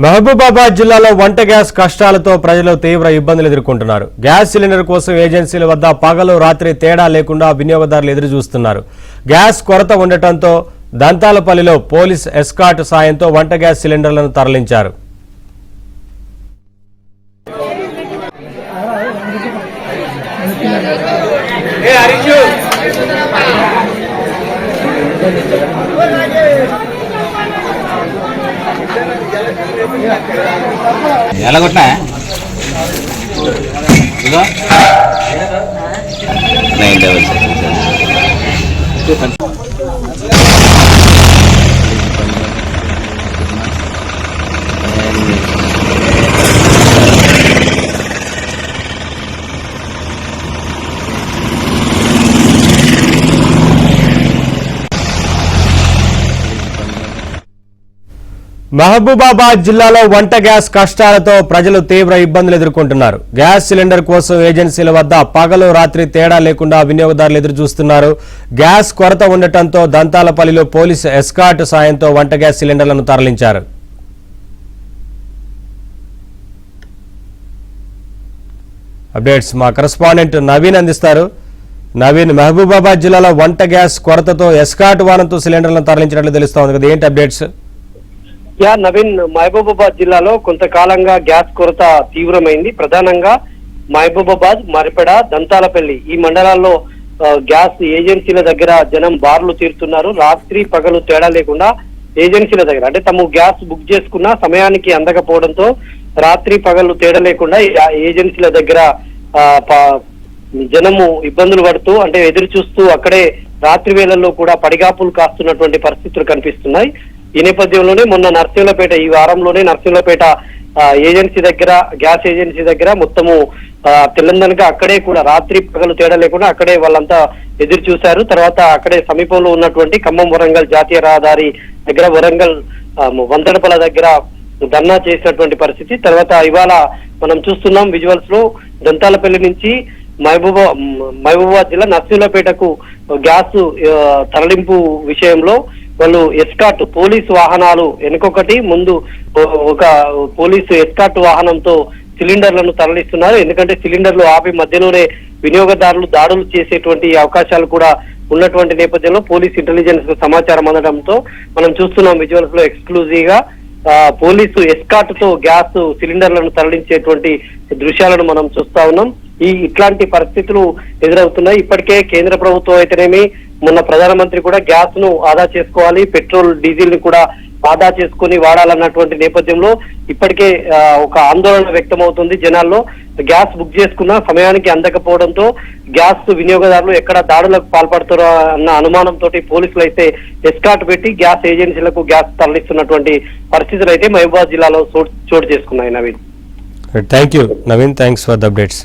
మహబూబాబాద్ జిల్లాలో వంట గ్యాస్ కష్టాలతో ప్రజలు తీవ్ర ఇబ్బందులు ఎదుర్కొంటున్నారు. గ్యాస్ సిలిండర్ కోసం ఏజెన్సీల వద్ద పగలు రాత్రి తేడా లేకుండా వినియోగదారులు ఎదురు చూస్తున్నారు. గ్యాస్ కొరత ఉండటంతో దంతాలపల్లిలో పోలీస్ ఎస్కాట్ సాయంతో వంట గ్యాస్ సిలిండర్లను తరలించారు. ఎలా కొట్టినా మహబూబాబాద్ జిల్లాలో వంట గ్యాస్ కష్టాలతో ప్రజలు తీవ్ర ఇబ్బందులు ఎదుర్కొంటున్నారు. గ్యాస్ సిలిండర్ కోసం ఏజెన్సీల వద్ద పగలు రాత్రి తేడా లేకుండా వినియోగదారులు ఎదురు చూస్తున్నారు. గ్యాస్ కొరత ఉండటంతో దంతాలపల్లిలో పోలీసు ఎస్కాట్ సాయంతో వంట గ్యాస్ సిలిండర్లను తరలించారు. అప్డేట్స్ మా కరెస్పాండెంట్ నవీన్ అందిస్తారు. నవీన్, మహబూబాబాద్ జిల్లాలో వంట గ్యాస్ కొరతతో ఎస్కాట్ వాహనంతో సిలిండర్లను తరలించినట్లు తెలుస్తోంది కదా, ఏంటి అప్డేట్స్? నవీన్, మహబూబాబాద్ జిల్లాలో కొంతకాలంగా గ్యాస్ కొరత తీవ్రమైంది. ప్రధానంగా మహబూబాబాద్, మరిపెడ, దంతాలపల్లి ఈ మండలాల్లో గ్యాస్ ఏజెన్సీల దగ్గర జనం బార్లు తీరుతున్నారు. రాత్రి పగలు తేడా లేకుండా ఏజెన్సీల దగ్గర అంటే తాము గ్యాస్ బుక్ చేసుకున్న సమయానికి అందకపోవడంతో రాత్రి పగలు తేడా లేకుండా ఏజెన్సీల దగ్గర జనము ఇబ్బందులు పడుతూ అంటే ఎదురు చూస్తూ అక్కడే రాత్రి వేళల్లో కూడా పడిగాపులు కాస్తున్నటువంటి పరిస్థితులు కనిపిస్తున్నాయి. ఈ నేపథ్యంలోనే మొన్న నర్సింహులపేట, ఈ వారంలోనే నర్సింహులపేట ఏజెన్సీ దగ్గర, గ్యాస్ ఏజెన్సీ దగ్గర మొత్తము తెలంగాణగా అక్కడే కూడా రాత్రి పగలు తేడా లేకుండా అక్కడే వాళ్ళంతా ఎదురు చూశారు. తర్వాత అక్కడే సమీపంలో ఉన్నటువంటి ఖమ్మం వరంగల్ జాతీయ రహదారి దగ్గర, వరంగల్ వంతెనపల దగ్గర ధర్నా చేసినటువంటి పరిస్థితి. తర్వాత ఇవాళ మనం చూస్తున్నాం విజువల్స్ లో, దంతాలపల్లి నుంచి మహబూబాబాద్ జిల్లా నర్సింహులపేటకు గ్యాస్ తరలింపు విషయంలో వాళ్ళు ఎస్కాట్ పోలీసు వాహనాలు వెనుకొకటి ముందు ఒక పోలీసు ఎస్కాట్ వాహనంతో సిలిండర్లను తరలిస్తున్నారు. ఎందుకంటే సిలిండర్లు ఆపి మధ్యలోనే వినియోగదారులు దాడులు చేసేటువంటి అవకాశాలు కూడా ఉన్నటువంటి నేపథ్యంలో పోలీస్ ఇంటెలిజెన్స్ సమాచారం అందడంతో మనం చూస్తున్నాం విజువల్స్ లో ఎక్స్క్లూజివ్ గా పోలీసు ఎస్కాట్ తో గ్యాస్ సిలిండర్లను తరలించేటువంటి దృశ్యాలను మనం చూస్తా ఉన్నాం. ఇట్లాంటి పరిస్థితులు ఎదురవుతున్నాయి. ఇప్పటికే కేంద్ర ప్రభుత్వం అయితేనేమి, మొన్న ప్రధానమంత్రి కూడా గ్యాస్ ను ఆదా చేసుకోవాలి, పెట్రోల్ డీజిల్ ని కూడా ఆదా చేసుకుని వాడాలన్నటువంటి నేపథ్యంలో ఇప్పటికే ఒక ఆందోళన వ్యక్తం అవుతుంది జనాల్లో. గ్యాస్ బుక్ చేసుకున్న సమయానికి అందకపోవడంతో గ్యాస్ వినియోగదారులు ఎక్కడ దాడులకు పాల్పడుతారో అన్న అనుమానంతో పోలీసులు అయితే ఎస్కాట్ పెట్టి గ్యాస్ ఏజెన్సీలకు గ్యాస్ తరలిస్తున్నటువంటి పరిస్థితులు అయితే మహబూబాబాద్ జిల్లాలో చోటు చేసుకున్నాయి. Naveen, thank you Naveen, thanks for the updates.